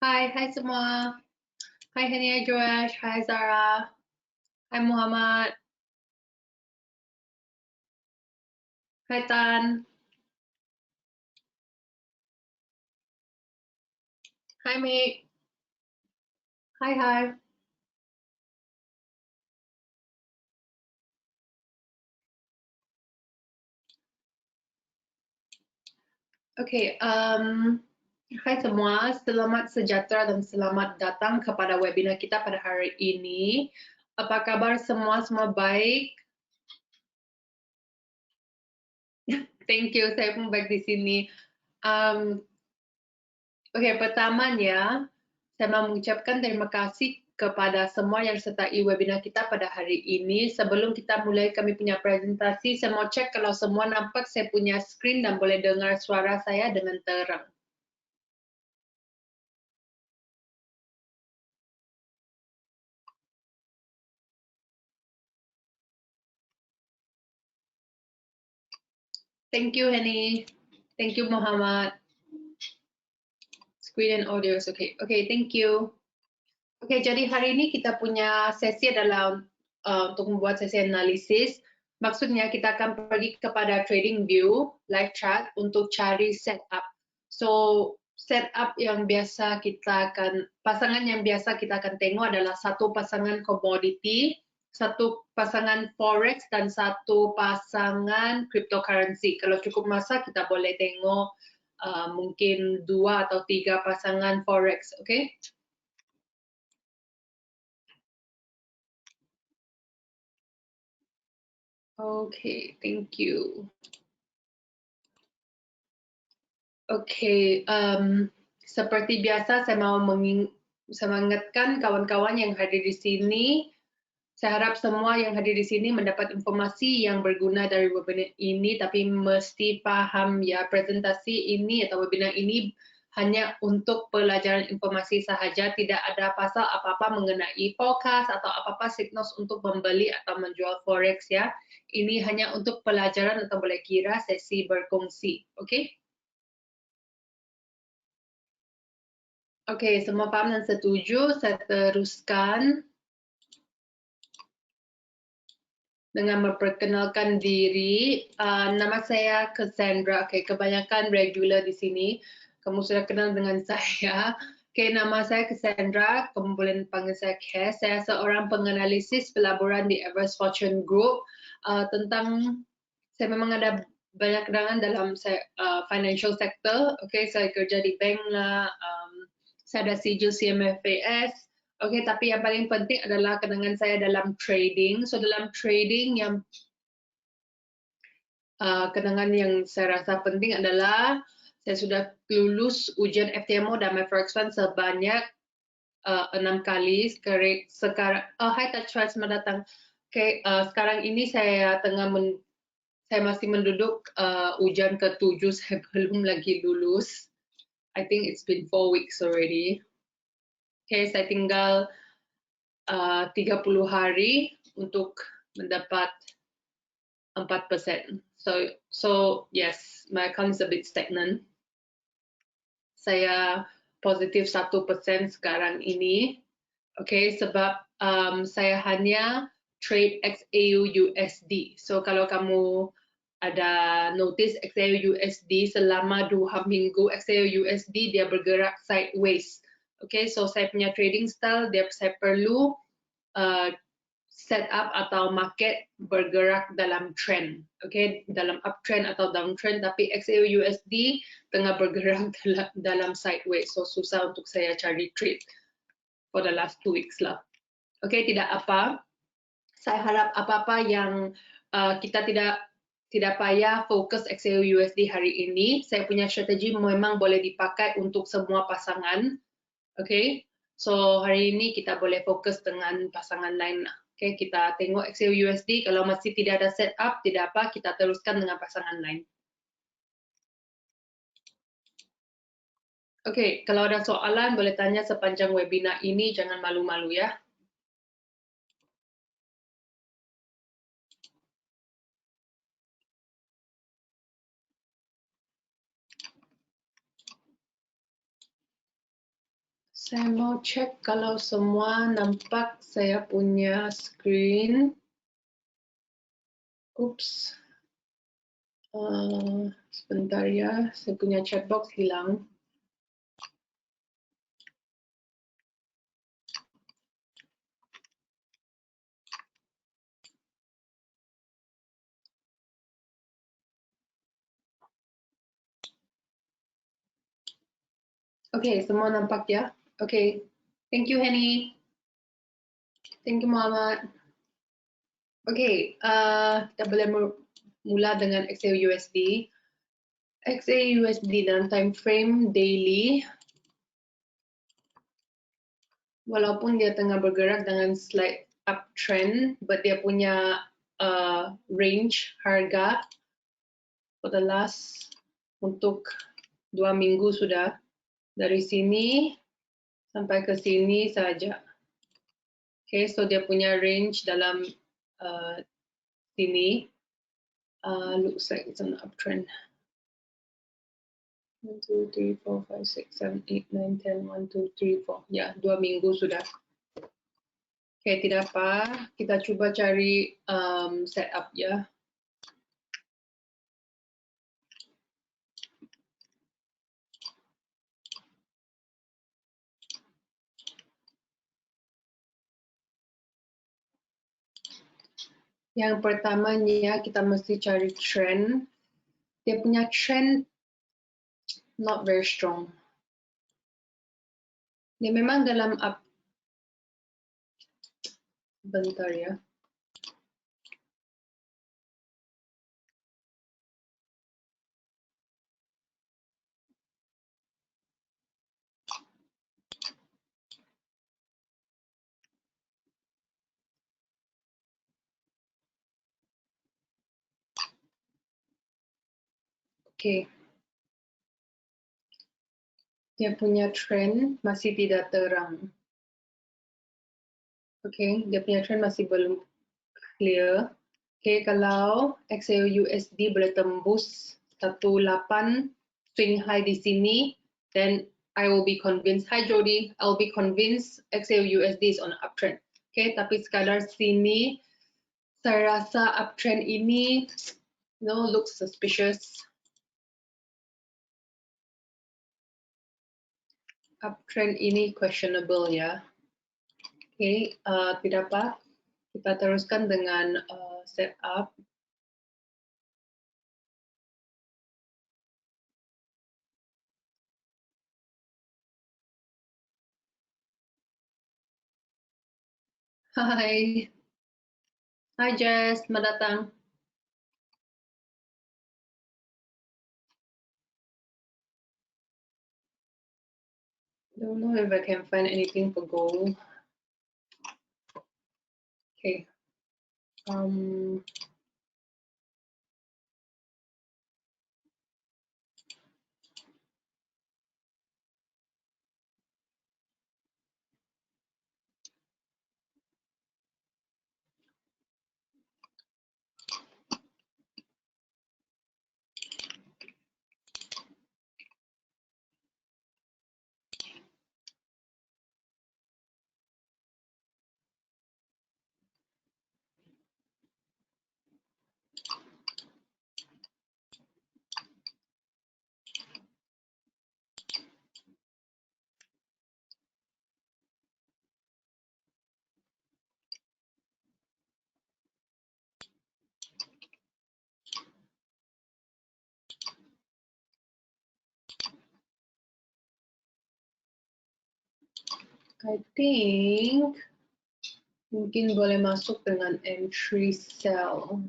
Hai semua. Hai Hania Joash, hai Zara, hai Muhammad, hai Tan, hai Mik, hai. Oke, hai semua, selamat sejahtera dan selamat datang kepada webinar kita pada hari ini. Apa kabar semua? Semua baik? Thank you, saya pun baik di sini. Oke, pertamanya saya mau mengucapkan terima kasih kepada semua yang sertai webinar kita pada hari ini. Sebelum kita mulai kami punya presentasi, saya mau cek kalau semua nampak saya punya screen dan boleh dengar suara saya dengan terang. Thank you, Henny. Thank you, Muhammad. Screen and audio is okay. Okay, thank you. Oke, jadi hari ini kita punya sesi adalah untuk membuat sesi analisis. Maksudnya kita akan pergi kepada trading view, live chart untuk cari setup. So, setup yang biasa kita akan, pasangan yang biasa kita akan tengok adalah satu pasangan commodity, satu pasangan forex, dan satu pasangan cryptocurrency. Kalau cukup masa kita boleh tengok mungkin 2 atau 3 pasangan forex, oke? Okay? Okay, thank you. Okay, seperti biasa saya mau mengingatkan kawan-kawan yang hadir di sini. Saya harap semua yang hadir di sini mendapat informasi yang berguna dari webinar ini, tapi mesti paham ya presentasi ini atau webinar ini hanya untuk pelajaran informasi sahaja, tidak ada pasal apa-apa mengenai forecast atau apa-apa signals untuk membeli atau menjual forex ya. Ini hanya untuk pelajaran atau boleh kira sesi berkongsi, oke? Okay? Oke, semua paham dan setuju. Saya teruskan dengan memperkenalkan diri. Nama saya Cassandra. Oke, kebanyakan regular di sini. Kamu sudah kenal dengan saya. Oke, nama saya Cassandra. Kamu boleh panggil saya Cass. Saya seorang penganalisis pelaburan di Everest Fortune Group. Tentang saya memang ada banyak kenangan dalam financial sector. Oke, saya kerja di bank lah. Saya ada sijil CMFAS. Oke, tapi yang paling penting adalah kenangan saya dalam trading. So dalam trading yang kenangan yang saya rasa penting adalah saya sudah lulus ujian FTMO dan MyForex Fund sebanyak 6 kali. Sekarang, hai Tachwa, selamat datang. Oke, sekarang ini saya saya masih menduduk ujian ke-7, saya belum lagi lulus. I think it's been 4 weeks already. Oke, saya tinggal 30 hari untuk mendapat 4%. So yes, my account is a bit stagnant. Saya positif 1% sekarang ini. Oke, sebab saya hanya trade XAU USD. So kalau kamu ada notice XAU USD selama 2 minggu XAU USD dia bergerak sideways. Oke, so saya punya trading style saya perlu setup atau market bergerak dalam trend, okay, dalam uptrend atau downtrend, tapi XAU USD tengah bergerak dalam sideways, so susah untuk saya cari trade for the last 2 weeks lah. Okay, tidak apa. Saya harap apa-apa yang kita tidak payah fokus XAU USD hari ini. Saya punya strategi memang boleh dipakai untuk semua pasangan. Okay, so hari ini kita boleh fokus dengan pasangan lain. Okay, kita tengok XAU USD. Kalau masih tidak ada setup, tidak apa, kita teruskan dengan pasangan lain. Okay, kalau ada soalan boleh tanya sepanjang webinar ini, jangan malu-malu ya. Saya mau cek kalau semua nampak saya punya screen. Oops. Sebentar ya, saya punya chat box hilang. Oke, semua nampak ya? Oke, thank you Henny. Thank you Muhammad. Oke, kita boleh mula dengan XAUUSD. XAUUSD dalam time frame daily, walaupun dia tengah bergerak dengan slight uptrend, but dia punya range harga for the last untuk 2 minggu sudah, dari sini sampai ke sini saja. Okay, so dia punya range dalam sini. Looks like it's on uptrend. 1, 2, 3, 4, 5, 6, 7, 8, 9, 10, 1, 2, 3, 4. Ya, 2 minggu sudah. Oke, tidak apa. Kita coba cari setup ya. Yang pertamanya kita mesti cari trend. Dia punya trend not very strong. Dia memang dalam up. Bentar ya. Oke. Dia punya trend masih tidak terang. Oke, dia punya trend masih belum clear. Oke, kalau XAUUSD boleh tembus 18 swing high di sini, then I will be convinced. Hi Jody, I'll be convinced XAUUSD is on uptrend. Oke, tapi sekadar sini saya rasa uptrend ini looks suspicious. Uptrend ini questionable ya. Oke, tidak apa. Kita teruskan dengan setup. Hai. Hai Jess, selamat datang. Don't know if I can find anything for gold. Okay. I think mungkin boleh masuk dengan entry sell.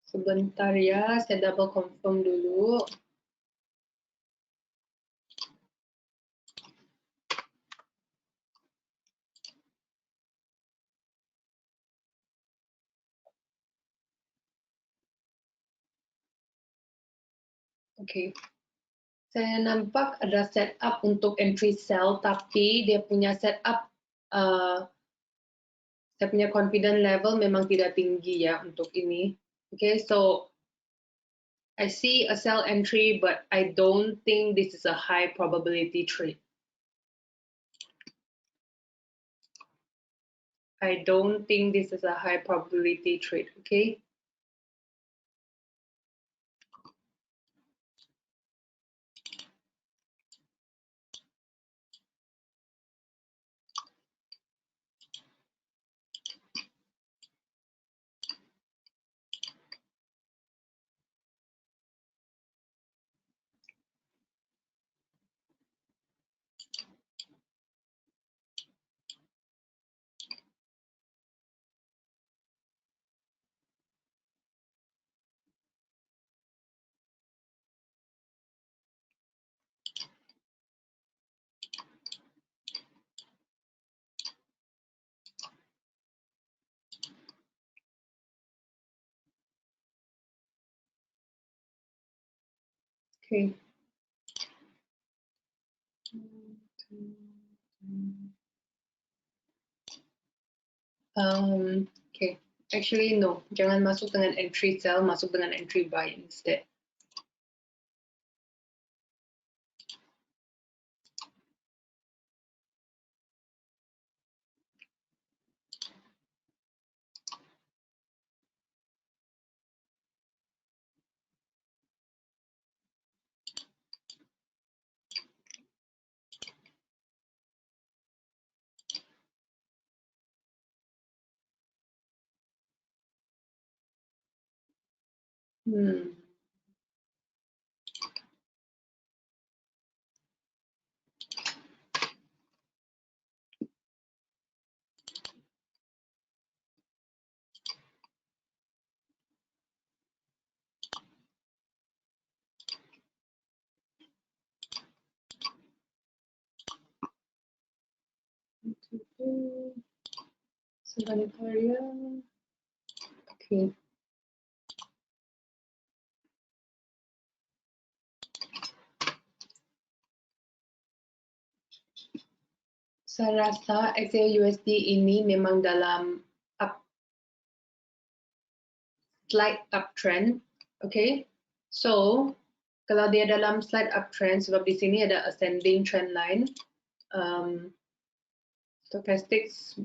Sebentar ya, saya double confirm dulu. Oke. Saya nampak ada setup untuk entry sell, tapi dia punya setup, saya punya confidence level memang tidak tinggi ya untuk ini. Okay, so I see a sell entry, but I don't think this is a high probability trade. I don't think this is a high probability trade, okay? Okay. Okay. Actually, no. Jangan masuk dengan entry sell, masuk dengan entry buy instead. Sebenarnya, okay. Saya rasa XAUSD ini memang dalam slight uptrend, okay? So, kalau dia dalam slight uptrend, sebab di sini ada ascending trend line, stochastics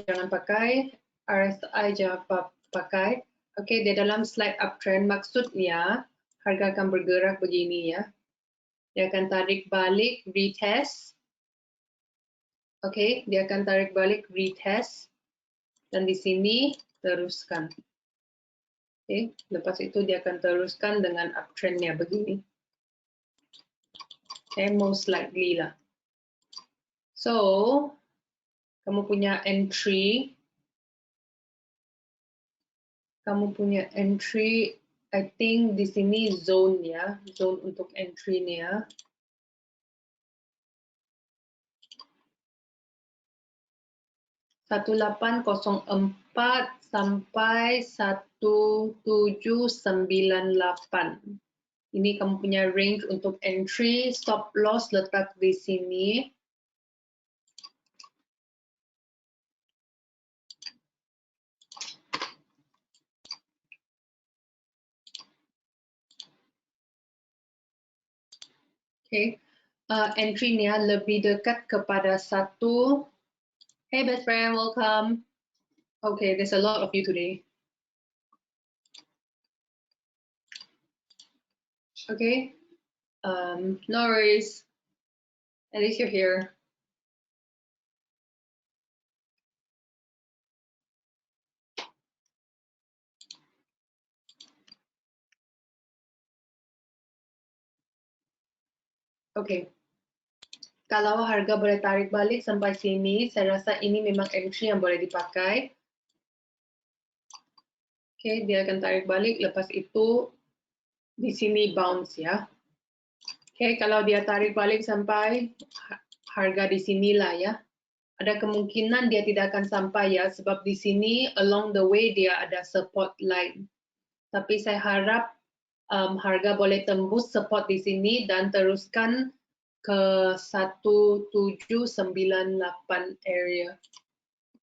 jangan pakai, RSI jangan pakai. Okay, dia dalam slight uptrend, maksudnya harga akan bergerak begini ya. Dia akan tarik balik, retest. Okay, dia akan tarik balik, retest. Dan di sini teruskan. Okay, lepas itu dia akan teruskan dengan uptrendnya begini. Okay, most likely lah. So, kamu punya entry. I think di sini zone ya, zone untuk entry-nya. $1804 sampai 1798. Ini kamu punya range untuk entry, stop loss letak di sini. Okay, entry-nya lebih dekat kepada satu. Hey best friend, welcome. Okay, there's a lot of you today. Okay, no worries. At least you're here. Okay. Kalau harga boleh tarik balik sampai sini, saya rasa ini memang entry yang boleh dipakai. Okay, dia akan tarik balik, lepas itu di sini bounce ya. Okay, kalau dia tarik balik sampai harga di sinilah ya. Ada kemungkinan dia tidak akan sampai ya, sebab di sini along the way dia ada support line. Tapi saya harap harga boleh tembus support di sini dan teruskan ke 1798 area.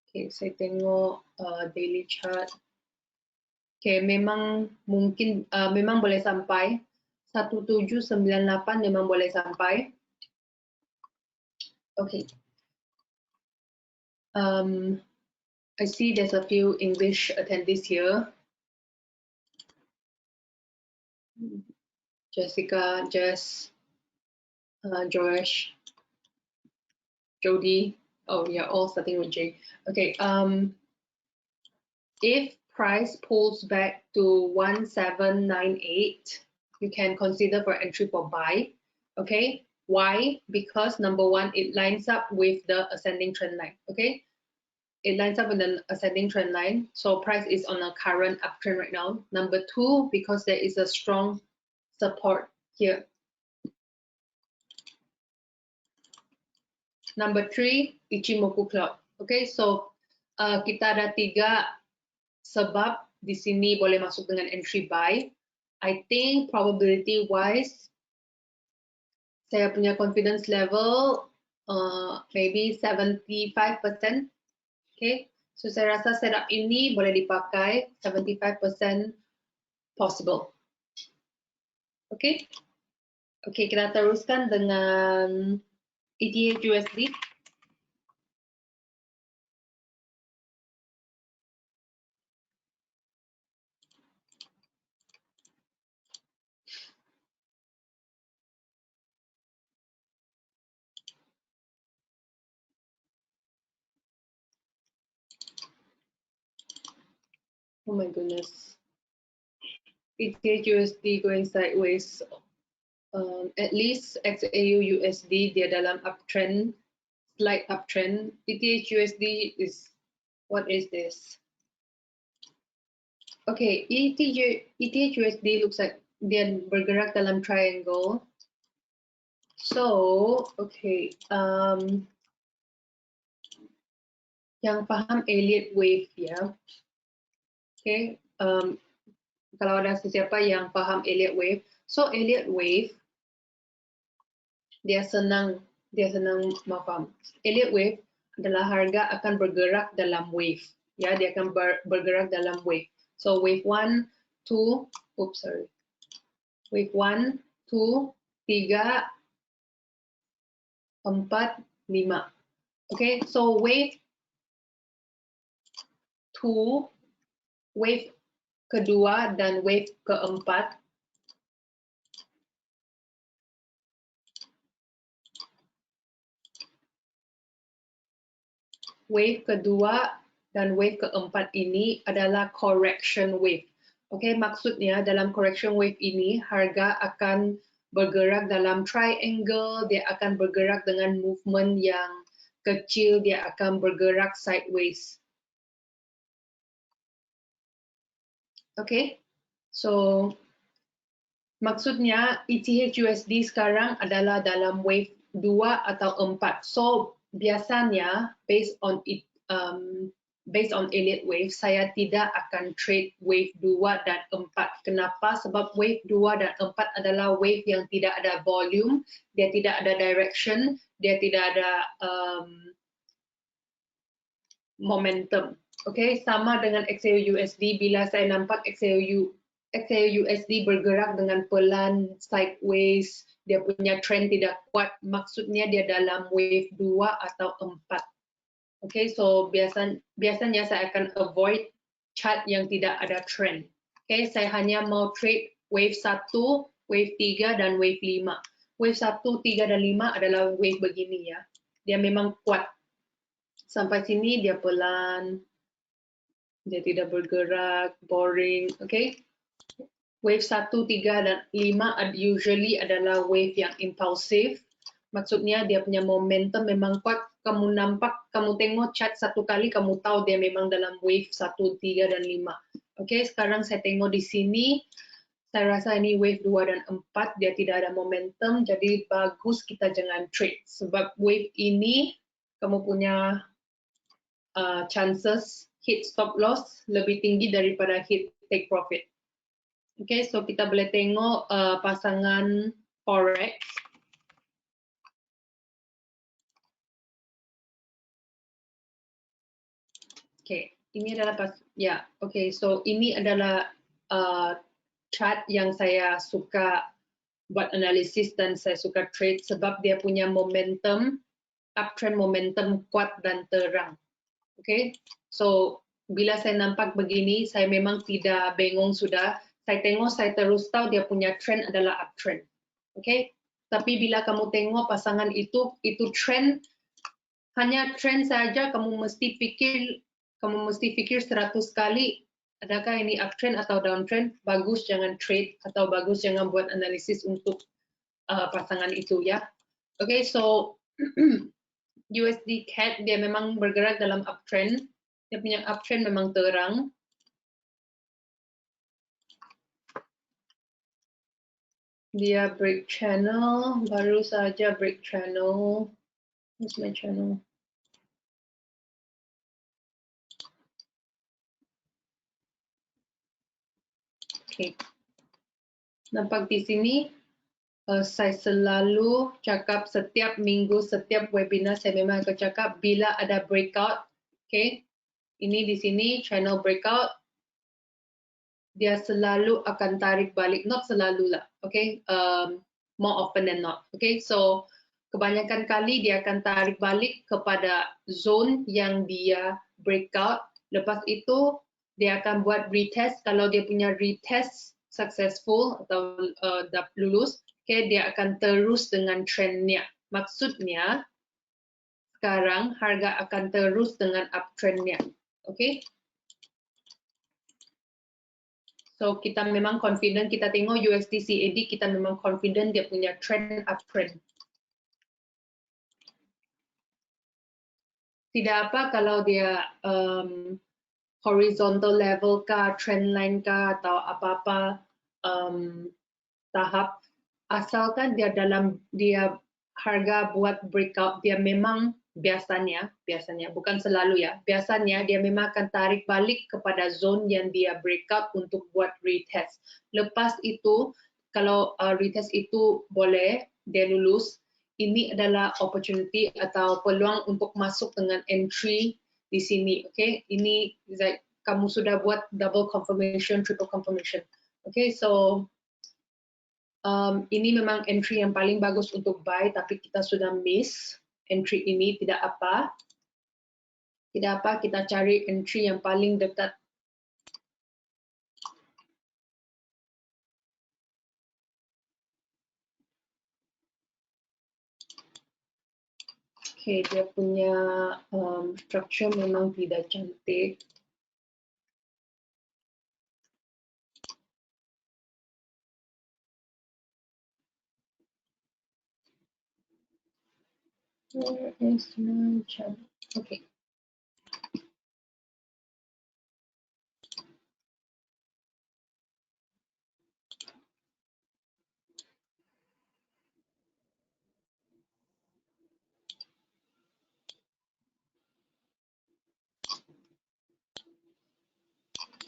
Okay, saya tengok daily chart. Okay, memang mungkin memang boleh sampai 1798 memang boleh sampai. Okay. I see there's a few English attendees here. Jessica, Jess, Josh, Jody. Oh, yeah, all starting with J. Okay. If price pulls back to 1798, you can consider for entry for buy. Okay. Why? Because number one, it lines up with the ascending trend line. Okay. It lines up with the ascending trend line. So price is on a current uptrend right now. Number two, because there is a strong support here. Number three, Ichimoku cloud. Okay, so kita ada 3 sebab di sini boleh masuk dengan entry buy. I think probability wise, saya punya confidence level maybe 75%. Okay, so saya rasa setup ini boleh dipakai 75% possible. Okay, okay, kita teruskan dengan ETH USD. Oh my goodness. ETH USD going sideways. At least XAU USD dia dalam uptrend, slight uptrend. ETH USD is, what is this? Okay, ETH USD looks like dia bergerak dalam triangle. So, okay, yang paham Elliott wave ya. Okay, kalau ada sesiapa yang paham Elliott wave, so Elliott wave dia senang paham. Elliott wave adalah harga akan bergerak dalam wave. Ya, dia akan bergerak dalam wave. So wave 1, 2, oops sorry. Wave 1, 2, 3, 4, 5. Okay, so wave 2, wave kedua dan wave keempat wave kedua dan wave keempat ini adalah correction wave. Oke, maksudnya dalam correction wave ini harga akan bergerak dalam triangle, dia akan bergerak dengan movement yang kecil, dia akan bergerak sideways. Oke, so maksudnya ETH USD sekarang adalah dalam wave 2 atau 4. So biasanya based on Elliott wave, saya tidak akan trade wave 2 dan 4. Kenapa? Sebab wave 2 dan 4 adalah wave yang tidak ada volume, dia tidak ada direction, dia tidak ada momentum. Okay, sama dengan XAU USD, bila saya nampak XAU USD bergerak dengan pelan sideways, dia punya trend tidak kuat, maksudnya dia dalam wave 2 atau 4. Okay, so biasanya saya akan avoid chart yang tidak ada trend. Okay, saya hanya mau trade wave 1, wave 3, dan wave 5. Wave 1, 3, dan 5 adalah wave begini ya. Dia memang kuat. Sampai sini dia pelan, dia tidak bergerak, boring, okay? Wave 1, 3, dan 5 usually adalah wave yang impulsif. Maksudnya dia punya momentum memang kuat. Kamu tengok chart satu kali, kamu tahu dia memang dalam wave 1, 3, dan 5. Okay, sekarang saya tengok di sini, saya rasa ini wave 2 dan 4, dia tidak ada momentum, jadi bagus kita jangan trade. Sebab wave ini, kamu punya chances hit stop loss lebih tinggi daripada hit take profit. Okay, so kita boleh tengok pasangan forex. Okay, ini adalah okay, so ini adalah chart yang saya suka buat analisis dan saya suka trade sebab dia punya momentum, uptrend momentum kuat dan terang. Okay, So bila saya nampak begini, saya memang tidak bengong sudah. Saya tengok, saya terus tahu dia punya trend adalah uptrend. Okay? Tapi bila kamu tengok pasangan itu trend, hanya trend saja, kamu mesti pikir 100 kali, adakah ini uptrend atau downtrend? Bagus jangan trade atau bagus jangan buat analisis untuk pasangan itu ya. Okay, so USD CAD dia memang bergerak dalam uptrend. Dia punya uptrend memang terang. Dia break channel, baru saja break channel. Where's my channel? Okay. Nampak di sini, saya selalu cakap setiap minggu, setiap webinar saya memang akan cakap bila ada breakout. Okay. Ini di sini channel breakout, dia selalu akan tarik balik, not selalu lah, okay, more often than not, okay, so kebanyakan kali dia akan tarik balik kepada zone yang dia breakout, lepas itu dia akan buat retest, kalau dia punya retest successful atau lulus, okay, dia akan terus dengan trendnya, maksudnya sekarang harga akan terus dengan uptrendnya, okay. So kita memang confident, kita tengok USD CAD, kita memang confident dia punya trend uptrend. Tidak apa kalau dia horizontal level kah, trend line kah, atau apa-apa tahap, asalkan dia dalam dia harga buat breakout, dia memang biasanya bukan selalu ya, biasanya dia memang akan tarik balik kepada zone yang dia breakout untuk buat retest. Lepas itu kalau retest itu boleh dia lulus, ini adalah opportunity atau peluang untuk masuk dengan entry di sini, okay? Ini kamu sudah buat double confirmation, triple confirmation, okay? So ini memang entry yang paling bagus untuk buy, tapi kita sudah miss entry ini, tidak apa. Tidak apa, kita cari entry yang paling dekat. Oke, dia punya structure memang tidak cantik. Where is my channel? Okay.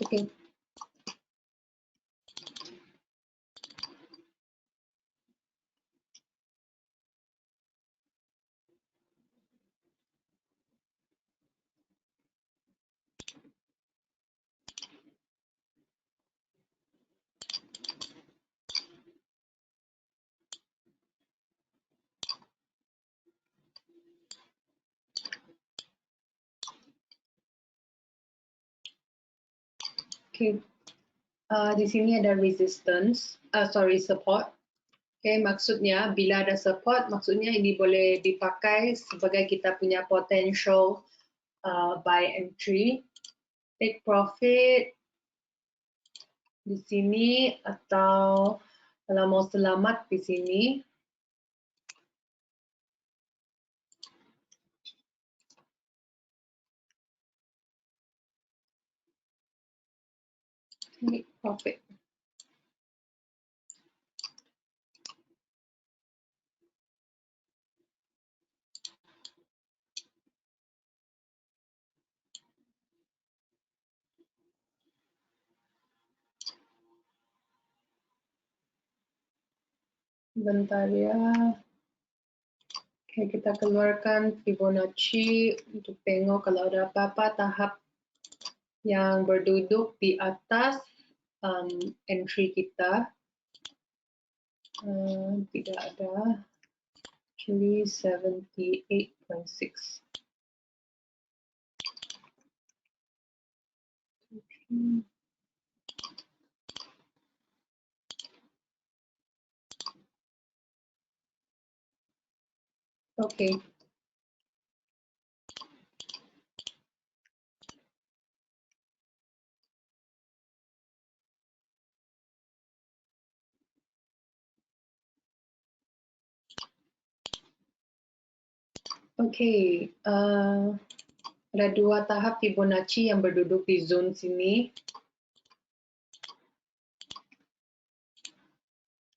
Okay. Okay. Di sini ada resistance, support. Okay, maksudnya bila ada support, maksudnya ini boleh dipakai sebagai kita punya potential buy entry, take profit di sini, atau kalau mau selamat di sini. Take profit. Bentar ya. Oke, kita keluarkan Fibonacci untuk tengok kalau ada apa-apa tahap yang berduduk di atas entry kita. Tidak ada. Actually 78.6. Okay. Okay. Ada dua tahap Fibonacci yang berduduk di zone sini.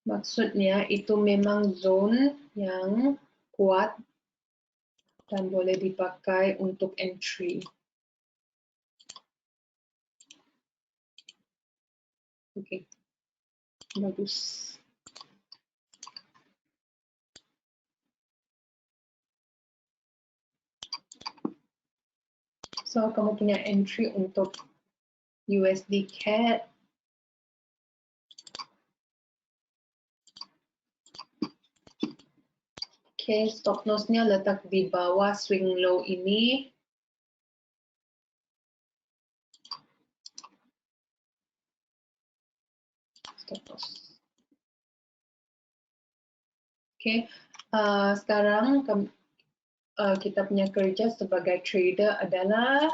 Maksudnya itu memang zone yang kuat dan boleh dipakai untuk entry. Okay. Bagus. So, kamu punya entry untuk USD CAD. Okay, stop loss-nya letak di bawah swing low ini. Stop loss. Okay, sekarang kita punya kerja sebagai trader adalah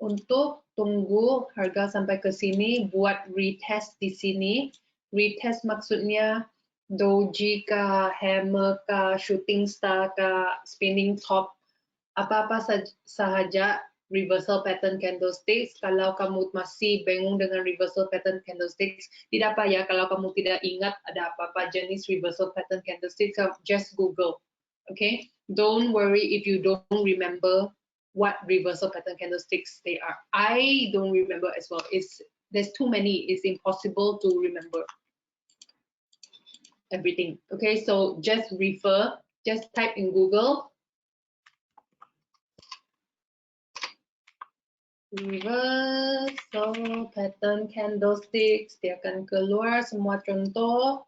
untuk tunggu harga sampai ke sini, buat retest di sini. Retest maksudnya doji kah, hammer kah, shooting star kah, spinning top, apa-apa sahaja reversal pattern candlesticks. Kalau kamu masih bingung dengan reversal pattern candlesticks, tidak apa ya, kalau kamu tidak ingat ada apa-apa jenis reversal pattern candlesticks, just Google. Okay, don't worry if you don't remember what reversal pattern candlesticks they are. I don't remember as well. There's too many. It's impossible to remember everything. Okay, so just type in Google reversal pattern candlesticks. Dia akan keluar semua contoh.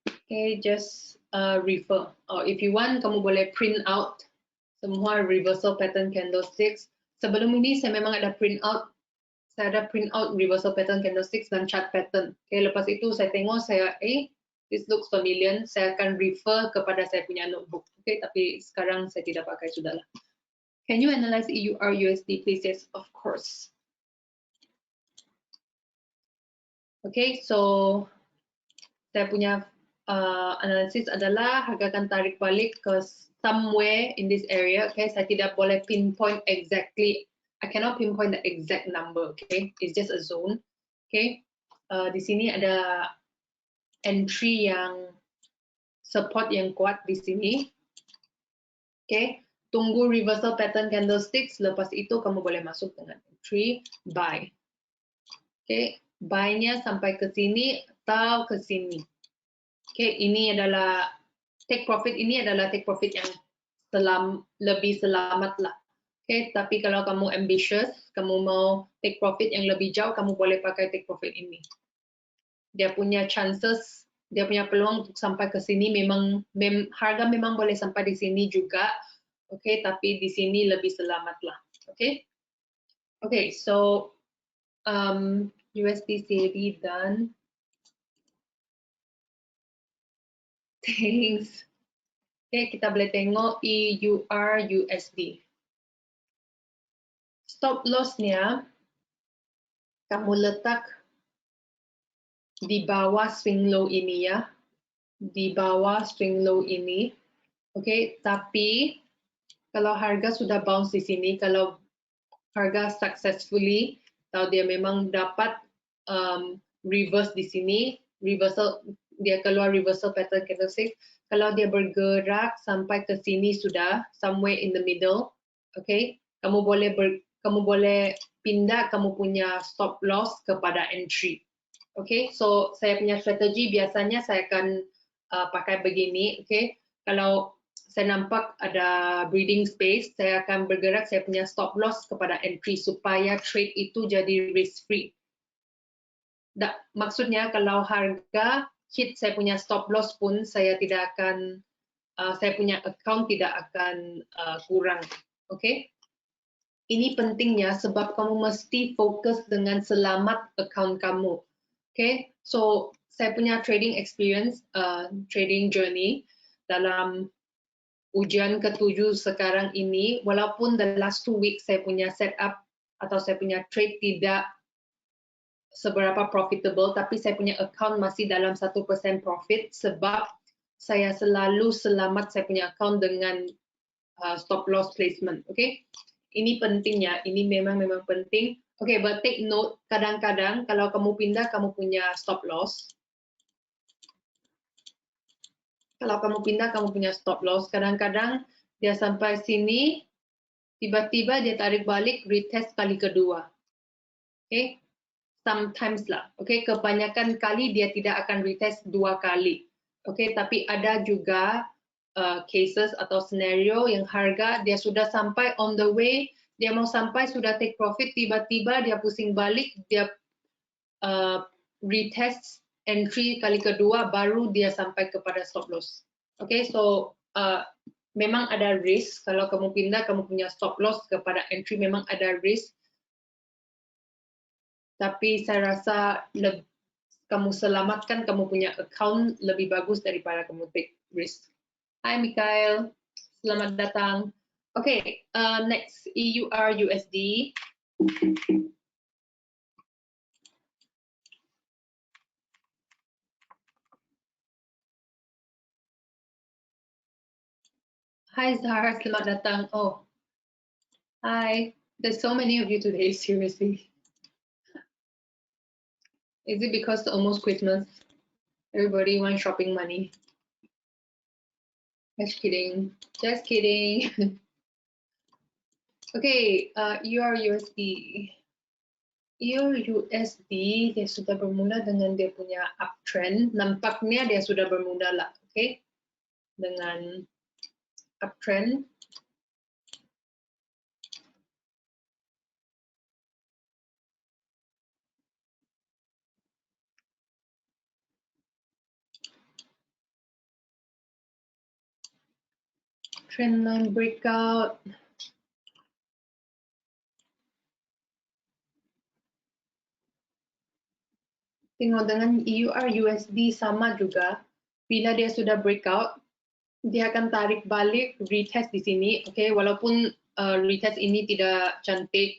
Okay, just refer. Or if you want, kamu boleh print out semua reversal pattern candlesticks. Sebelum ini saya memang ada print out. Saya ada print out reversal pattern candlesticks dan chart pattern. Okay, lepas itu saya tengok, this looks familiar. Saya akan refer kepada saya punya notebook. Okay, tapi sekarang saya tidak pakai, sudahlah. Can you analyze EUR USD, please? Yes, of course. Okay, so saya punya analisis adalah harga akan tarik balik ke somewhere in this area. Okay, saya tidak boleh pinpoint exactly. I cannot pinpoint the exact number. Okay, it's just a zone. Okay, di sini ada entry yang support yang kuat di sini. Okay, tunggu reversal pattern candlesticks. Lepas itu kamu boleh masuk dengan entry buy. Okay, buy-nya sampai ke sini atau ke sini. Okay, ini adalah take profit yang lebih selamat lah. Okay, tapi kalau kamu ambitious, kamu mau take profit yang lebih jauh, kamu boleh pakai take profit ini. Dia punya chances, dia punya peluang untuk sampai ke sini harga memang boleh sampai di sini juga. Okay, tapi di sini lebih selamat lah. Okay. Okay, so USD CAD done. Thanks. Okay, kita boleh tengok EUR USD. Stop loss-nya kamu letak di bawah swing low ini ya. Di bawah swing low ini. Oke, tapi kalau harga sudah bounce di sini, kalau harga successfully, atau dia memang dapat reverse di sini, dia keluar reversal pattern candlestick, kalau dia bergerak sampai ke sini sudah, somewhere in the middle, oke, kamu boleh pindah kamu punya stop loss kepada entry. Oke, so saya punya strategi biasanya saya akan pakai begini, oke. Kalau saya nampak ada breathing space, saya akan bergerak saya punya stop loss kepada entry supaya trade itu jadi risk free. Maksudnya kalau harga hit saya punya stop loss pun saya tidak akan saya punya account tidak akan kurang, oke. Ini pentingnya sebab kamu mesti fokus dengan selamat account kamu. Okay, so saya punya trading experience, trading journey dalam ujian ke-7 sekarang ini, walaupun the last 2 weeks saya punya setup atau saya punya trade tidak seberapa profitable, tapi saya punya account masih dalam 1% profit sebab saya selalu selamat saya punya account dengan stop loss placement. Okay, ini pentingnya, ini memang penting. Okay, but take note, kadang-kadang kalau kamu pindah kamu punya stop loss. Kalau kamu pindah kamu punya stop loss, kadang-kadang dia sampai sini, tiba-tiba dia tarik balik, retest kali kedua. Okay, sometimes lah. Okay, kebanyakan kali dia tidak akan retest 2 kali. Okay, tapi ada juga cases atau scenario yang harga dia sudah sampai on the way, dia mau sampai sudah take profit, tiba-tiba dia pusing balik, dia retest entry kali kedua, baru dia sampai kepada stop loss. Okay, so memang ada risk kalau kamu pindah, kamu punya stop loss kepada entry, memang ada risk. Tapi saya rasa kamu selamatkan kamu punya account lebih bagus daripada kamu take risk. Hai Mikael, selamat datang. Okay, next EUR USD. Hi Zahra, selamat datang. Oh, hi. There's so many of you today, seriously. Is it because it's almost Christmas? Everybody wants shopping money. Just kidding. Just kidding. Okay, EUR USD. EUR USD dia sudah bermula dengan dia punya uptrend. Nampaknya dia sudah bermula lah, okay? Dengan uptrend. Trendline breakout. Tengok dengan EUR USD sama juga. Bila dia sudah breakout, dia akan tarik balik retest di sini. Okay, walaupun retest ini tidak cantik.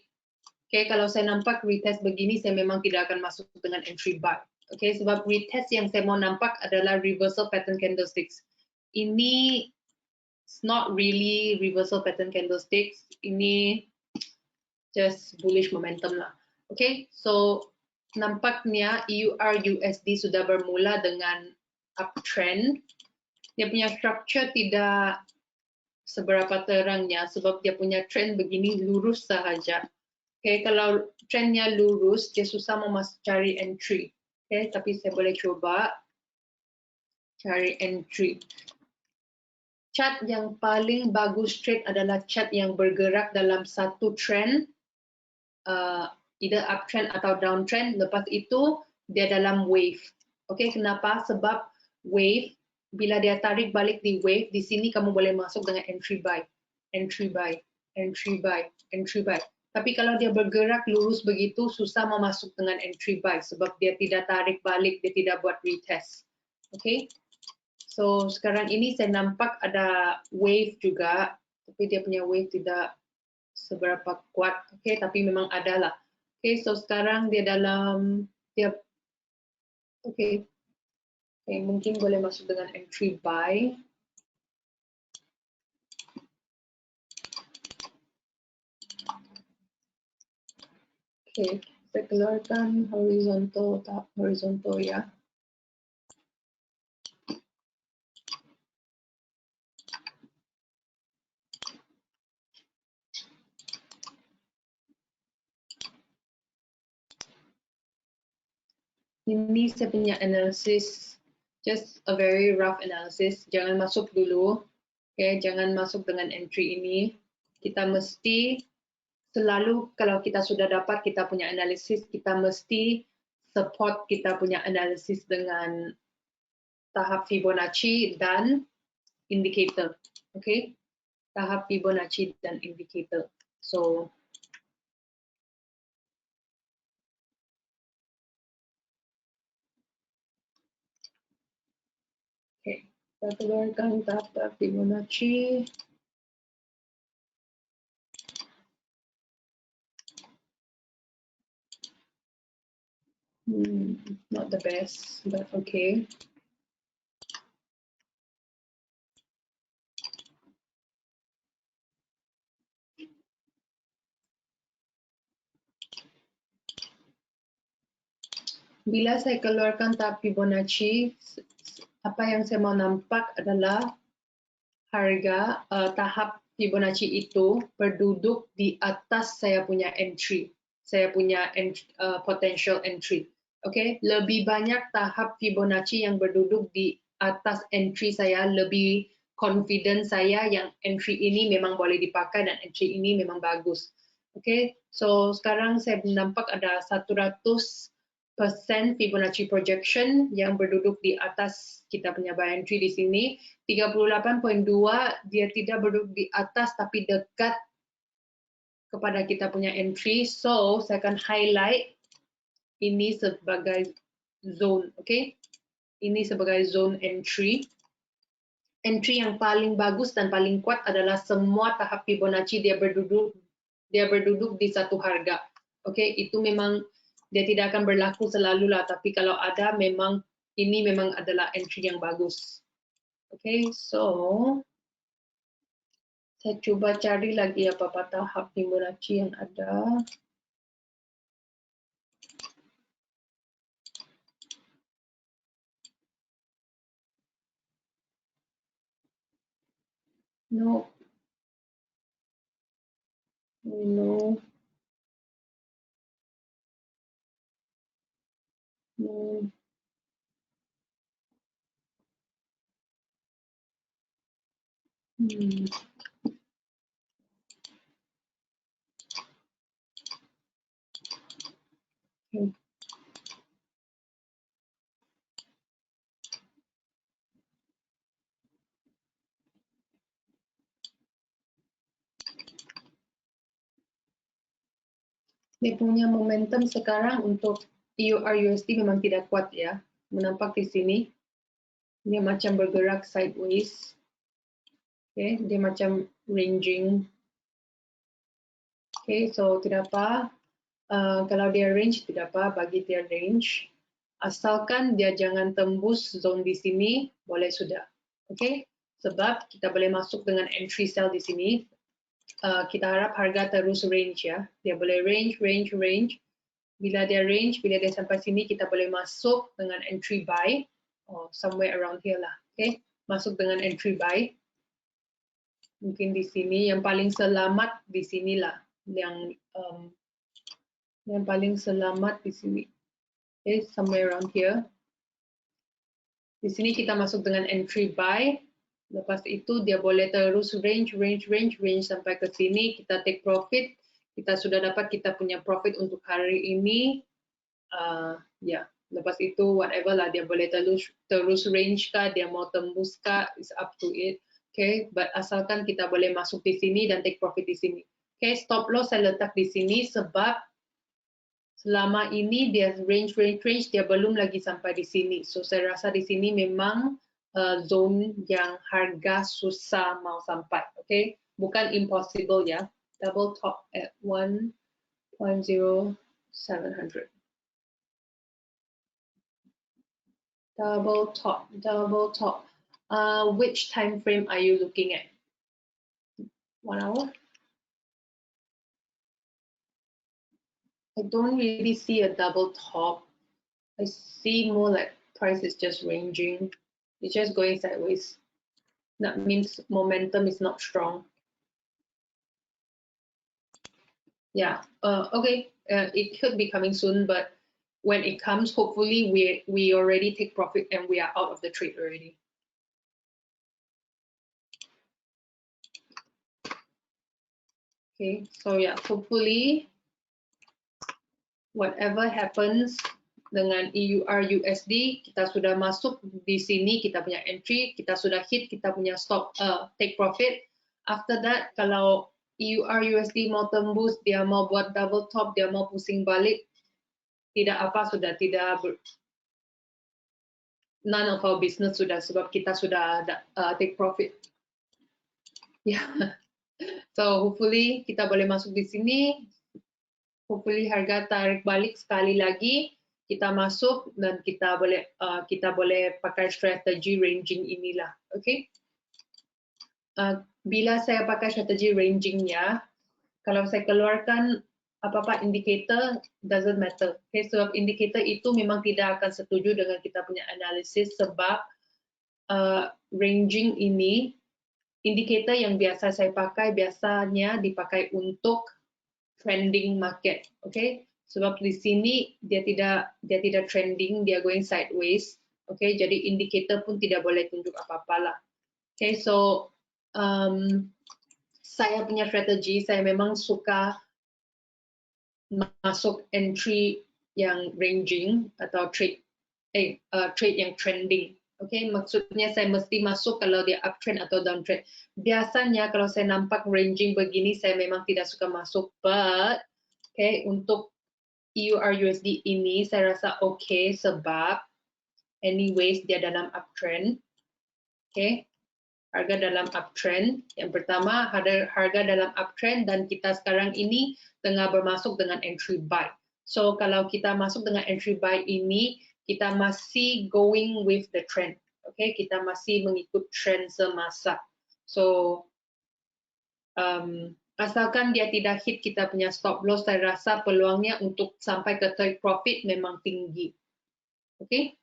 Okay, kalau saya nampak retest begini, saya memang tidak akan masuk dengan entry buy. Okay, sebab retest yang saya mau nampak adalah reversal pattern candlesticks. Ini not really reversal pattern candlesticks. Ini just bullish momentum lah. Okay, so nampaknya EUR USD sudah bermula dengan uptrend. Dia punya structure tidak seberapa terangnya sebab dia punya trend begini lurus sahaja. Okay, kalau trendnya lurus, dia susah mau cari entry. Okay, tapi saya boleh coba cari entry. Chart yang paling bagus trade adalah chart yang bergerak dalam satu trend, either uptrend atau downtrend. Lepas itu dia dalam wave. Okay, kenapa? Sebab wave, bila dia tarik balik di wave, di sini kamu boleh masuk dengan entry buy, entry buy, entry buy, entry buy. Tapi kalau dia bergerak lurus begitu, susah mau masuk dengan entry buy sebab dia tidak tarik balik, dia tidak buat retest. Okay, so sekarang ini saya nampak ada wave juga, tapi dia punya wave tidak seberapa kuat. Okay, tapi memang ada lah. Okay, so sekarang dia dalam dia okay, mungkin boleh masuk dengan entry buy. Okay, saya keluarkan horizontal, tak horizontal ya. Ini saya punya analysis, just a very rough analysis. Jangan masuk dulu, okay? Jangan masuk dengan entry ini. Kita mesti selalu kalau kita sudah dapat kita punya analisis, kita mesti support kita punya analisis dengan tahap Fibonacci dan indicator. Okay, tahap Fibonacci dan indicator. So Kita keluarkan data Fibonacci. Not the best, but okay. Bila saya keluarkan tahap Fibonacci, apa yang saya mau nampak adalah harga tahap Fibonacci itu berduduk di atas saya punya entry, saya punya potential entry. Okay, lebih banyak tahap Fibonacci yang berduduk di atas entry saya, lebih confident saya yang entry ini memang boleh dipakai dan entry ini memang bagus. Okay, so sekarang saya nampak ada 100% Fibonacci projection yang berduduk di atas kita punya buy entry di sini. 38.2 dia tidak berduduk di atas tapi dekat kepada kita punya entry. So saya akan highlight ini sebagai zone, okay? Ini sebagai zone entry. Entry yang paling bagus dan paling kuat adalah semua tahap Fibonacci dia berduduk di satu harga. Okay, itu memang dia tidak akan berlaku selalu lah, tapi kalau ada memang ini memang adalah entry yang bagus. Okay, so saya coba cari lagi apa-apa tahap Fibonacci yang ada. No. No. No. Okay. Dia punya momentum sekarang untuk EUR/USD memang tidak kuat ya. Menampak di sini. Dia macam bergerak sideways. Okay, dia macam ranging. Okay, so tidak apa. Kalau dia range tidak apa, bagi dia range. Asalkan dia jangan tembus zone di sini, boleh sudah. Okay, sebab kita boleh masuk dengan entry sell di sini. Kita harap harga terus range ya. Dia boleh range. Bila dia range, bila dia sampai sini, kita boleh masuk dengan entry buy. Somewhere around here lah. Okay, masuk dengan entry buy. Mungkin di sini yang paling selamat di sinilah. Yang paling selamat di sini. Okay, somewhere around here. Di sini kita masuk dengan entry buy. Lepas itu dia boleh terus range sampai ke sini. Kita take profit. Kita sudah dapat kita punya profit untuk hari ini. Ya, lepas itu whatever lah, dia boleh terus range kah, dia mau tembus kah, is up to it. Okay, but asalkan kita boleh masuk di sini dan take profit di sini. Okay, stop loss saya letak di sini sebab selama ini dia range, dia belum lagi sampai di sini. So saya rasa di sini memang zone yang harga susah mau sampai. Okay, bukan impossible ya. Double top at 1.0700. Double top. Which time frame are you looking at? 1 hour? I don't really see a double top. I see more like price is just ranging. It's just going sideways. That means momentum is not strong. Yeah, okay. It could be coming soon, but when it comes, hopefully we already take profit and we are out of the trade already. Okay, so yeah, hopefully whatever happens dengan EUR/USD, kita sudah masuk di sini, kita punya entry, kita sudah hit, kita punya stop, take profit. After that, kalau EUR/USD mau tembus, dia mau buat double top, dia mau pusing balik, tidak apa, sudah tidak none of our business sudah, sebab kita sudah take profit. Yeah. So hopefully kita boleh masuk di sini. Hopefully harga tarik balik sekali lagi, kita masuk dan kita boleh pakai strategi ranging inilah, okay? Bila saya pakai strategi rangingnya, kalau saya keluarkan apa-apa indikator, doesn't matter. Okay, sebab indikator itu memang tidak akan setuju dengan kita punya analisis, sebab ranging ini, indikator yang biasa saya pakai biasanya dipakai untuk trending market, okay? Sebab di sini dia tidak trending, dia going sideways, okay? Jadi indikator pun tidak boleh tunjuk apa-apa lah, okay? So saya punya strategi, saya memang suka masuk entry yang ranging atau trade yang trending. Okay, maksudnya saya mesti masuk kalau dia uptrend atau downtrend. Biasanya kalau saya nampak ranging begini, saya memang tidak suka masuk. But, okay, untuk EUR/USD ini saya rasa okay sebab anyways dia dalam uptrend. Okay, harga dalam uptrend. Yang pertama, harga dalam uptrend dan kita sekarang ini tengah bermasuk dengan entry buy. So kalau kita masuk dengan entry buy ini, kita masih going with the trend, okay? Kita masih mengikut trend semasa. So asalkan dia tidak hit kita punya stop loss, saya rasa peluangnya untuk sampai ke take profit memang tinggi, okay?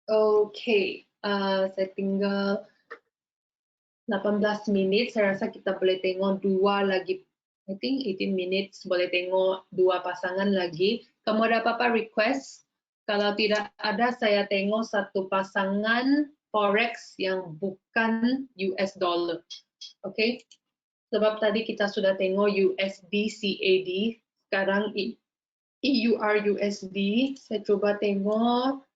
Okay, saya tinggal 18 minit. Saya rasa kita boleh tengok dua lagi. I think 18 minutes boleh tengok dua pasangan lagi. Kamu ada apa-apa request? Kalau tidak ada, saya tengok satu pasangan forex yang bukan US dollar. Okay? Sebab tadi kita sudah tengok USD CAD, sekarang EUR/USD. Saya coba tengok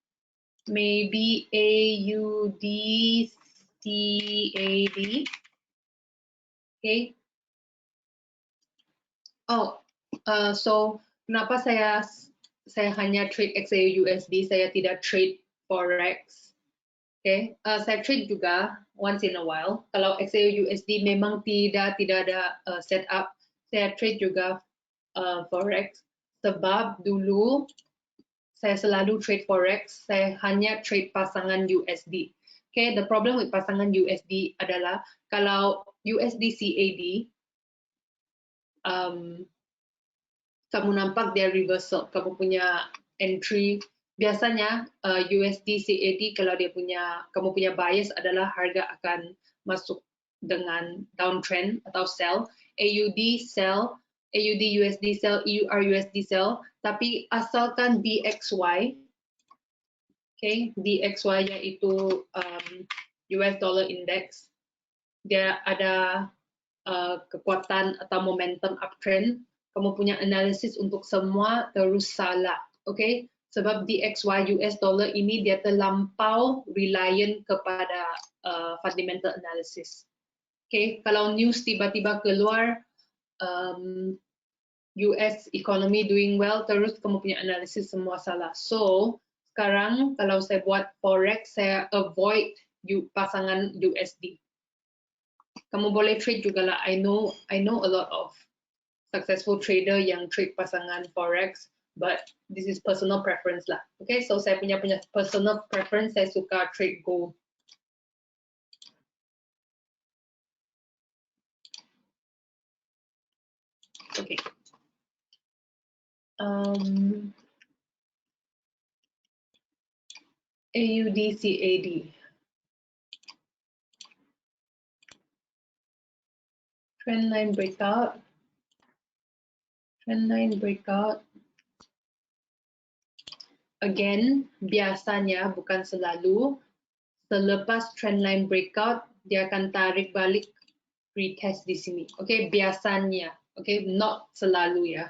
maybe AUD CAD. Okay. Oh, so kenapa saya hanya trade XAU/USD, saya tidak trade forex. Okay, saya trade juga once in a while. Kalau XAU/USD memang tidak ada setup, saya trade juga forex. Sebab dulu saya selalu trade forex, saya hanya trade pasangan USD. Okay, the problem with pasangan USD adalah kalau USD CAD, kamu nampak dia reversal, kamu punya entry. Biasanya USD CAD kalau kamu punya bias adalah harga akan masuk dengan downtrend atau sell. AUD sell, AUD USD sell, EUR/USD sell, tapi asalkan DXY, okay, DXY yaitu US dollar index, dia ada kekuatan atau momentum uptrend, kamu punya analisis untuk semua terus salah, okay? Sebab DXY US dollar ini dia terlampau reliant kepada fundamental analysis, okay? Kalau news tiba-tiba keluar US economy doing well, terus kamu punya analisis semua salah. So sekarang kalau saya buat forex, saya avoid pasangan USD. Kamu boleh trade juga lah. I know a lot of successful trader yang trade pasangan forex, but this is personal preference lah. Okay, so saya punya personal preference, saya suka trade gold. Okay. AUD CAD. Trendline breakout. Trendline breakout. Again, biasanya bukan selalu, selepas trendline breakout dia akan tarik balik retest di sini. Okay, biasanya. Okay, not selalu ya.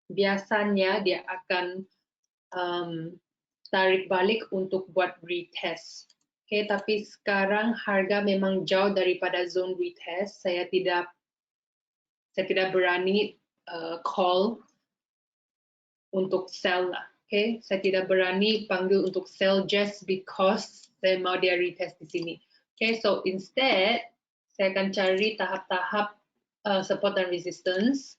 Biasanya dia akan tarik balik untuk buat retest. Okay, tapi sekarang harga memang jauh daripada zone retest. Saya tidak berani call untuk sell lah. Okay, saya tidak berani panggil untuk sell just because saya mau dia retest di sini. Okay, so instead saya akan cari tahap-tahap support dan resistance.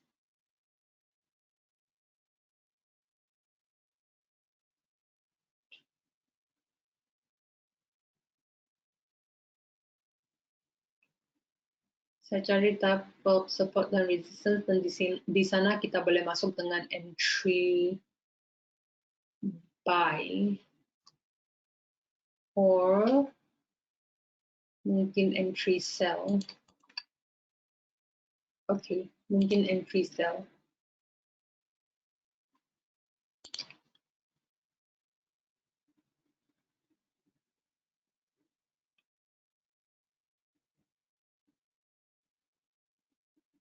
Saya cari tahap support dan resistance dan di sana kita boleh masuk dengan entry buy or mungkin entry sell. Okay, mungkin entry sell.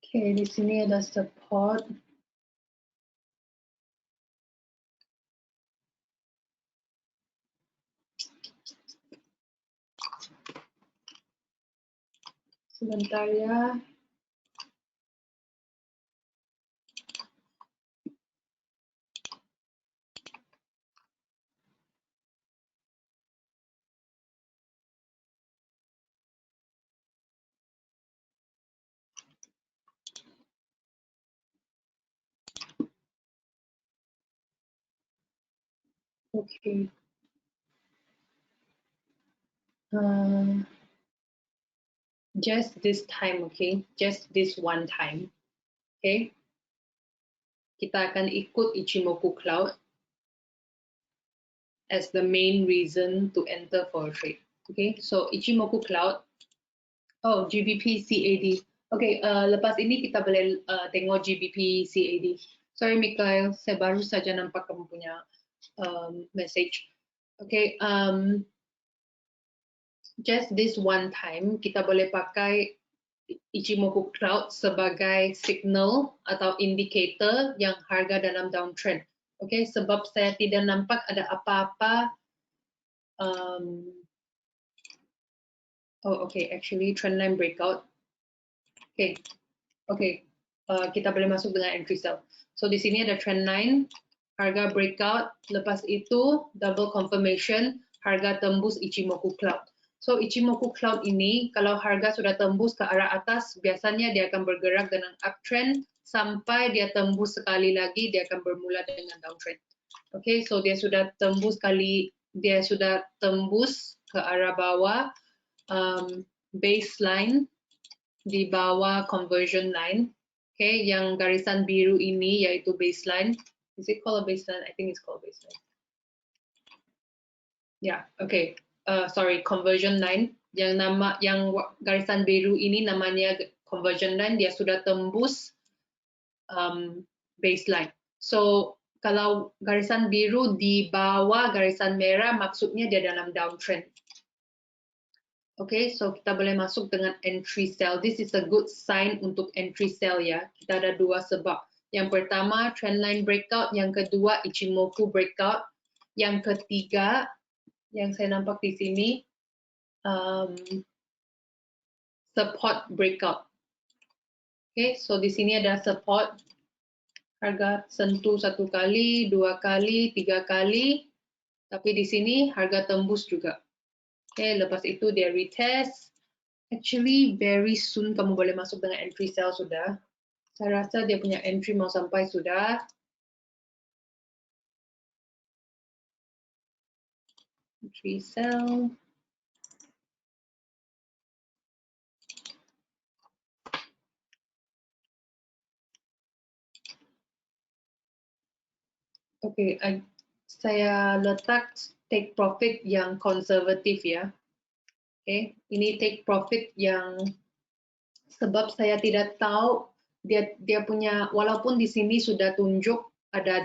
Okay, di sini ada support. Sebentar ya. Okay. Just this time, okay? Just this one time, okay? Kita akan ikut Ichimoku Cloud as the main reason to enter for a trade. Okay, so Ichimoku Cloud, oh GBP CAD. Okay, lepas ini kita boleh tengok GBP CAD. Sorry Mikhail, saya baru saja nampak kamu punya message. Okay, just this one time kita boleh pakai Ichimoku Cloud sebagai signal atau indicator yang harga dalam downtrend. Okay, sebab saya tidak nampak ada apa-apa. Oh, okay, actually trendline breakout. Okay, okay, kita boleh masuk dengan entry sell. So di sini ada trendline, harga breakout, lepas itu double confirmation, harga tembus Ichimoku Cloud. So Ichimoku Cloud ini kalau harga sudah tembus ke arah atas, biasanya dia akan bergerak dengan uptrend sampai dia tembus sekali lagi, dia akan bermula dengan downtrend. Okay, so dia sudah tembus ke arah bawah, baseline di bawah conversion line. Okay, yang garisan biru ini yaitu baseline. Is it called a baseline? I think it's called a baseline. Yeah, okay. Sorry, conversion line. Yang garisan biru ini namanya conversion line. Dia sudah tembus baseline. So kalau garisan biru di bawah garisan merah, maksudnya dia dalam downtrend. Okay, so kita boleh masuk dengan entry sell. This is a good sign untuk entry sell ya. Kita ada dua sebab. Yang pertama, trendline breakout. Yang kedua, Ichimoku breakout. Yang ketiga, yang saya nampak di sini, support breakout. Okay, so di sini ada support. Harga sentuh satu kali, dua kali, tiga kali. Tapi di sini harga tembus juga. Okay, lepas itu dia retest. Actually, very soon kamu boleh masuk dengan entry sell sudah. Saya rasa dia punya entry mau sampai sudah. Entry sell. Oke, saya letak take profit yang konservatif ya. Oke, ini take profit yang sebab saya tidak tahu dia punya, walaupun di sini sudah tunjuk ada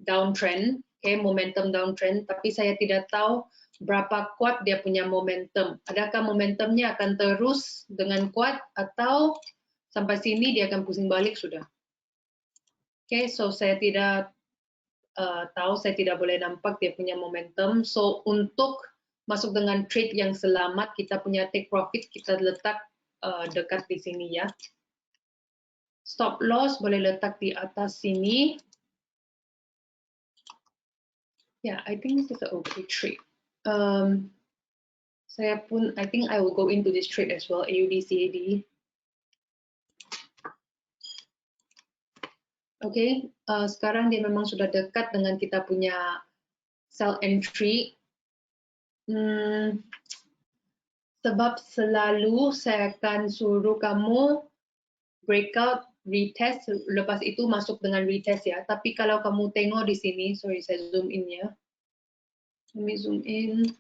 downtrend, momentum downtrend, tapi saya tidak tahu berapa kuat dia punya momentum. Adakah momentumnya akan terus dengan kuat atau sampai sini dia akan pusing balik sudah. So saya tidak tahu, saya tidak boleh nampak dia punya momentum. So untuk masuk dengan trade yang selamat, kita punya take profit kita letak dekat di sini ya. Stop loss boleh letak di atas sini. Yeah, I think this is an okay trade. Saya pun, I think I will go into this trade as well, AUD CAD. Okay, sekarang dia memang sudah dekat dengan kita punya sell entry. Sebab selalu saya akan suruh kamu breakout, retest, lepas itu masuk dengan retest ya. Tapi kalau kamu tengok di sini, sorry saya zoom in ya. Let me zoom in.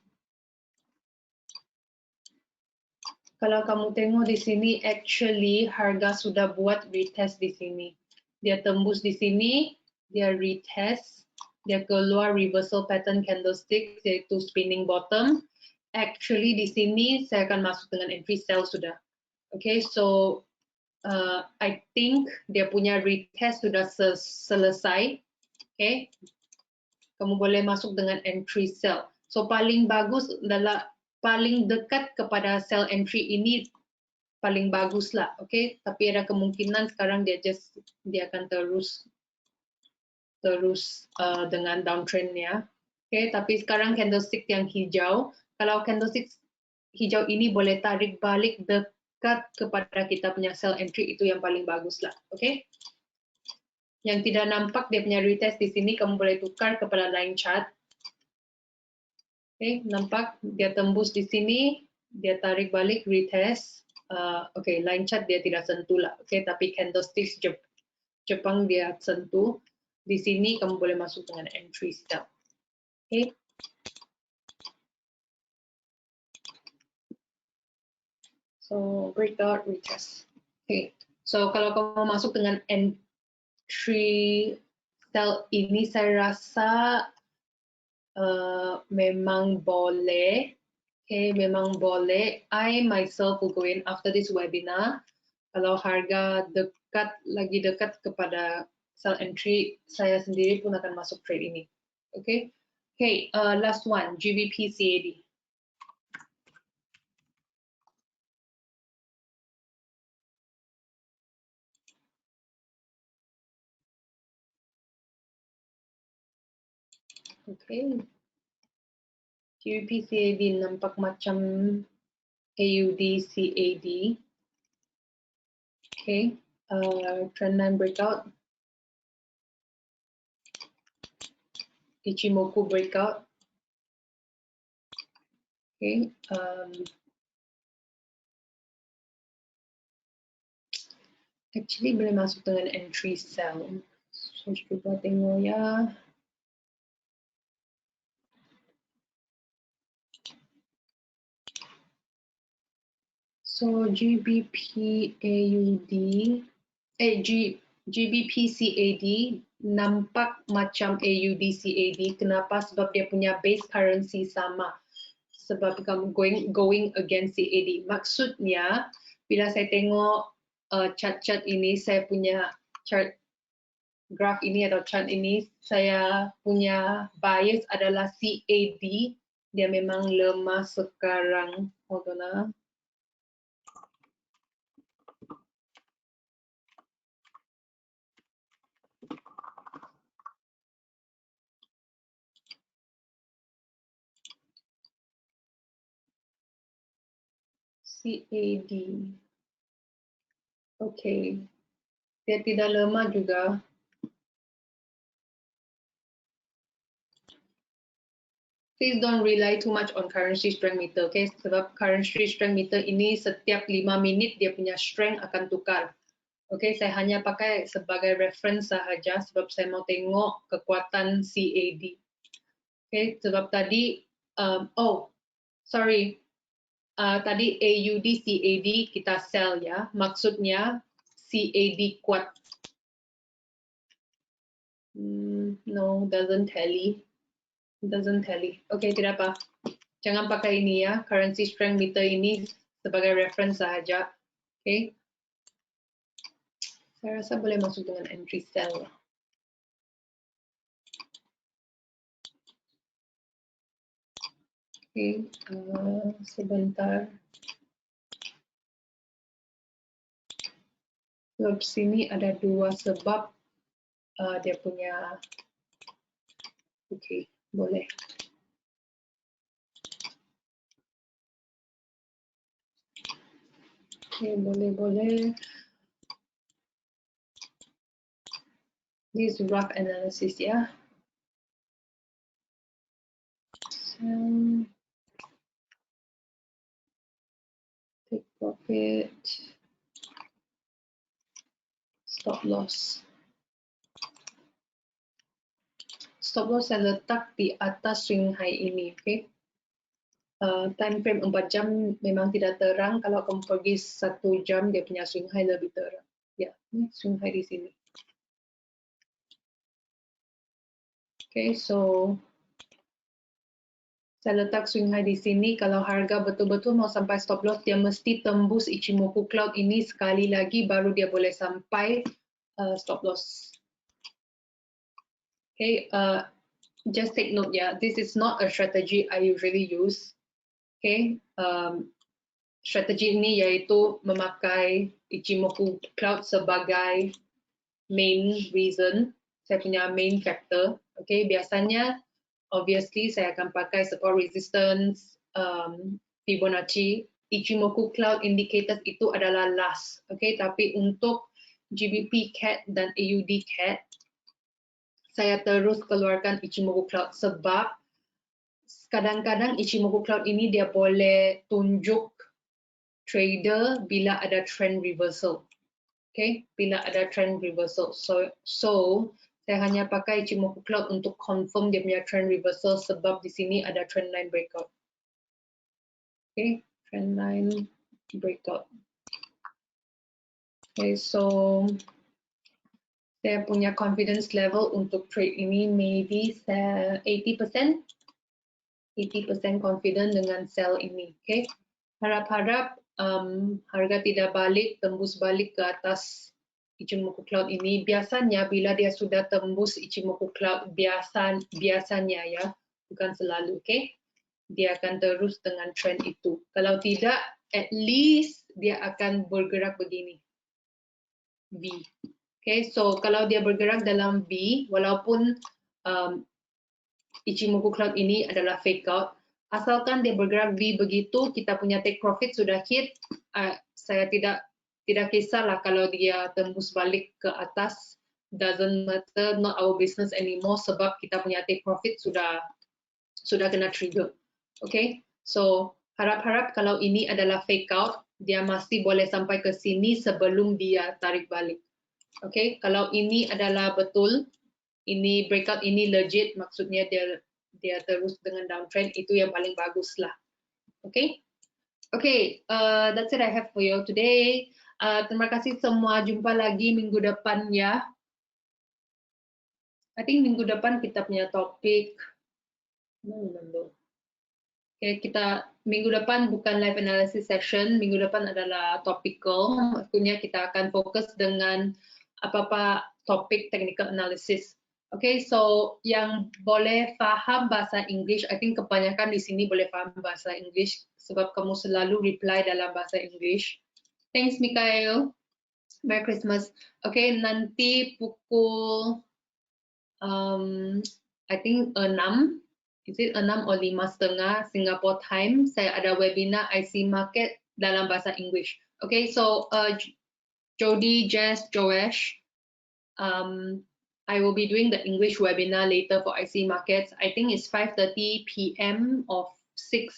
Kalau kamu tengok di sini, actually harga sudah buat retest di sini. Dia tembus di sini, dia retest, dia keluar reversal pattern candlestick, yaitu spinning bottom. Actually di sini saya akan masuk dengan entry sell sudah. Okay, so I think dia punya retest sudah selesai. Okay, kamu boleh masuk dengan entry sell. So paling bagus adalah paling dekat kepada sell entry ini paling bagus lah, okay? Tapi ada kemungkinan sekarang dia akan terus dengan downtrendnya, okay? Tapi sekarang candlestick yang hijau, kalau candlestick hijau ini boleh tarik balik dekat kepada kita punya sell entry, itu yang paling bagus lah, okay? Yang tidak nampak dia punya retest di sini, kamu boleh tukar kepada line chart. Okay, nampak dia tembus di sini, dia tarik balik retest. Okay, line chart dia tidak sentuh lah. Okay, tapi candlestick Jepang dia sentuh. Di sini kamu boleh masuk dengan entry sell. Okay. So breakout retest. Okay. So kalau kamu masuk dengan entry sell ini, saya rasa memang boleh. Okay, memang boleh. I myself will go in after this webinar. Kalau harga lagi dekat kepada sell entry, saya sendiri pun akan masuk trade ini. Okay. Okay, last one, GBP CAD. Okay. GBP CAD nampak macam AUD CAD. Okay. Trendline breakout. Ichimoku breakout. Okay. Actually boleh masuk dengan entry sell. So coba tengok ya. So GBP AUD, GBP CAD nampak macam AUD CAD. Kenapa? Sebab dia punya base currency sama. Sebab kamu going against CAD. Maksudnya bila saya tengok chart-chart ini, saya punya chart graph ini atau chart ini, saya punya bias adalah CAD. Dia memang lemah sekarang. Hold on. CAD. Okay. Dia tidak lemah juga. Please don't rely too much on currency strength meter, okay? Sebab currency strength meter ini setiap 5 minit dia punya strength akan tukar. Okay, saya hanya pakai sebagai reference sahaja sebab saya mau tengok kekuatan CAD. Okay, sebab tadi, tadi AUD CAD kita sell ya, maksudnya CAD kuat. No, doesn't tally. Okay, tidak apa. Jangan pakai ini ya, currency strength meter ini sebagai reference sahaja. Okay. Saya rasa boleh masuk dengan entry sell. Okay, sebentar. Sebab sini ada dua sebab dia punya. Okay. Boleh. Okay, boleh. This rough analysis, ya. Take profit. Stop loss. Stop loss saya letak di atas swing high ini, okay? Time frame 4 jam memang tidak terang. Kalau kamu pergi 1 jam, dia punya swing high lebih terang. Ya, ini swing high di sini. Okay, so saya letak swing high di sini. Kalau harga betul-betul mau sampai stop loss, dia mesti tembus Ichimoku Cloud ini sekali lagi, baru dia boleh sampai stop loss. Okay, just take note, ya. This is not a strategy I usually use. Okay, strategi ini yaitu memakai Ichimoku Cloud sebagai main reason, saya punya main factor. Okay, biasanya obviously saya akan pakai support resistance, Fibonacci. Ichimoku Cloud indicators itu adalah last. Okay, tapi untuk GBP CAD dan AUD CAD, saya terus keluarkan Ichimoku Cloud sebab kadang-kadang Ichimoku Cloud ini dia boleh tunjuk trader bila ada trend reversal. Okay, bila ada trend reversal. So saya hanya pakai Ichimoku Cloud untuk confirm dia punya trend reversal sebab di sini ada trend line breakout. Okay, trend line breakout. Okay, so saya punya confidence level untuk trade ini maybe 80%. 80% confident dengan sell ini. Okay, harap-harap harga tidak balik, tembus balik ke atas Ichimoku Cloud ini. Biasanya bila dia sudah tembus Ichimoku Cloud, biasanya ya, bukan selalu, okay? Dia akan terus dengan trend itu. Kalau tidak, at least dia akan bergerak begini. V. Okay, so kalau dia bergerak dalam V, walaupun Ichimoku Cloud ini adalah fake out, asalkan dia bergerak V begitu, kita punya take profit sudah hit, saya tidak kisahlah kalau dia tembus balik ke atas, doesn't matter, not our business anymore, sebab kita punya take profit sudah kena trigger. Okay, so harap-harap kalau ini adalah fake out, dia masih boleh sampai ke sini sebelum dia tarik balik. Okay, kalau ini adalah betul, ini breakout ini legit, maksudnya dia terus dengan downtrend, itu yang paling bagus lah. Okay, that's it I have for you today. Terima kasih semua, jumpa lagi minggu depan ya. I think minggu depan kita punya topik, okay, kita minggu depan bukan live analysis session, minggu depan adalah topical, maksudnya kita akan fokus dengan apa-apa topik technical analysis. Okay, so yang boleh faham bahasa English, I think kebanyakan di sini boleh faham bahasa English sebab kamu selalu reply dalam bahasa English. Thanks, Mikael. Merry Christmas. Okay, nanti pukul I think 6, is it 6 or 5:30 Singapore time, saya ada webinar IC Market dalam bahasa English. Okay, so Jody, Jess, Joash, I will be doing the English webinar later for IC Markets. I think it's 5:30 p.m. or 6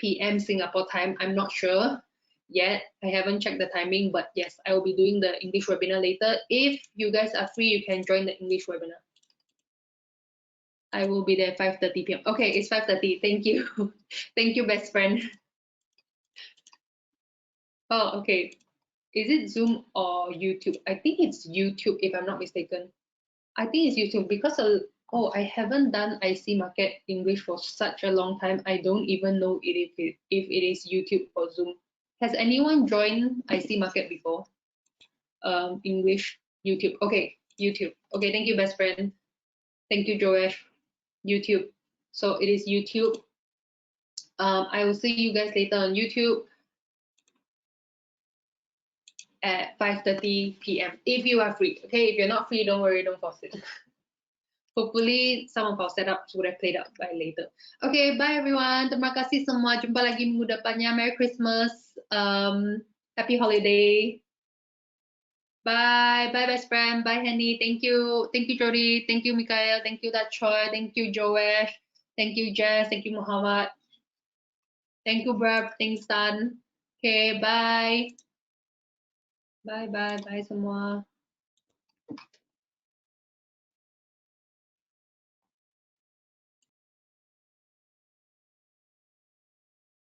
p.m. Singapore time. I'm not sure yet. I haven't checked the timing, but yes, I will be doing the English webinar later. If you guys are free, you can join the English webinar. I will be there 5:30 p.m. Okay, it's 5:30. Thank you. Thank you, best friend. Oh, okay. Is it Zoom or YouTube? I think it's YouTube, if I'm not mistaken. I think it's YouTube because I haven't done IC Market English for such a long time. I don't even know if it is YouTube or Zoom. Has anyone joined IC Market before? English, YouTube. Okay, YouTube. Okay, thank you, best friend. Thank you, Joash. YouTube. So it is YouTube. I will see you guys later on YouTube at 5:30 p.m. if you are free. Okay, if you're not free, don't worry, don't force it. hopefully some of our setup would have played out by later. Okay, bye everyone. Terima kasih semua. Jumpa lagi minggu depannya. Merry Christmas. Happy holiday. Bye, bye best friend. Bye Henny. Thank you Jody. Thank you Mikael. Thank you Choi. Thank you Joesh. Thank you Jess. Thank you Muhammad. Thank you Brad. Thanks Tan. Okay, bye. Bye semua.